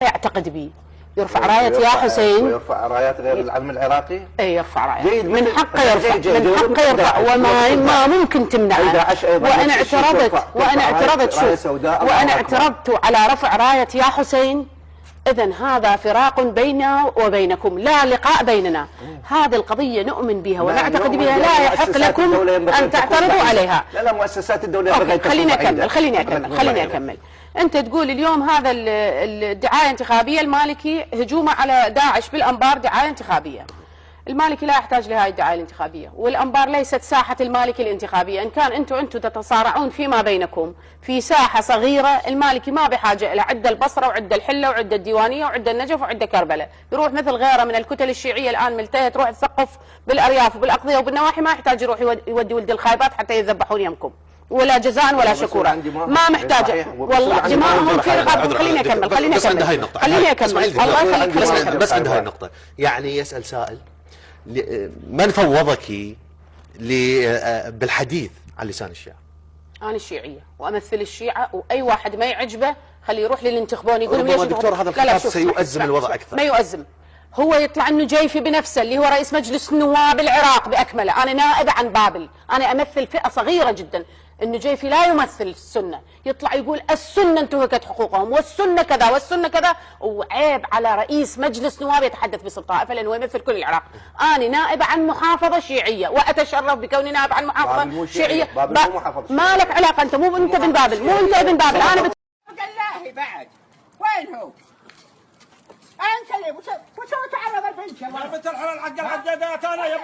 يعتقد به، يرفع راية يا حسين، ويرفع رايات غير العلم العراقي. اي يرفع رايات، من حقه يرفع، من حقه يرفع، وما ممكن تمنعه. وانا اعترضت على رفع راية يا حسين. اذا هذا فراق بيننا وبينكم، لا لقاء بيننا. هذه القضية نؤمن بها ونعتقد بها، لا يحق لكم ان تعترضوا عليها. لا مؤسسات الدولة ينبغي. خليني اكمل. انت تقول اليوم هذا الدعايه الانتخابيه، المالكي هجومه على داعش بالانبار دعايه انتخابيه. المالكي لا يحتاج لهذه الدعايه الانتخابيه، والانبار ليست ساحه المالكي الانتخابيه. ان كان انتم تتصارعون فيما بينكم في ساحه صغيره، المالكي ما بحاجه الى عده البصره وعده الحله وعده الديوانيه وعده النجف وعده كربلاء، يروح مثل غيره من الكتل الشيعيه الان ملتهيه تروح تثقف بالارياف وبالاقضيه وبالنواحي، ما يحتاج يروح يودي ولد الخايبات حتى يذبحون يمكم، ولا جزاء ولا شكورا، ما محتاجه. والله دماءهم في رقابهم. خليني اكمل الله يخليك. بس عند هاي النقطه، يعني يسال سائل من فوضك بالحديث عن لسان الشيعة؟ انا شيعيه وامثل الشيعه، واي واحد ما يعجبه خليه يروح للانتخابون يقول ربما دكتور هذا الخلاف سيؤزم الوضع اكثر. ما يؤزم، هو يطلع النجيفي بنفسه اللي هو رئيس مجلس نواب العراق باكمله. انا نائبه عن بابل، انا امثل فئه صغيره جدا. النجيفي لا يمثل السنه، يطلع يقول السنه انتهكت حقوقهم والسنه كذا والسنه كذا، وعيب على رئيس مجلس نواب يتحدث باسم طائفه لانه يمثل كل العراق. انا نائبه عن محافظه شيعيه واتشرف بكوني نائبه عن محافظه شيعيه. ما لك علاقه، انت مو انت ابن بابل، مو انت ابن بابل. انا بالله بعد وين هو؟ انت اللي وشو تعرض البنت؟ يا بنت الحلال حق الحدادات انا يا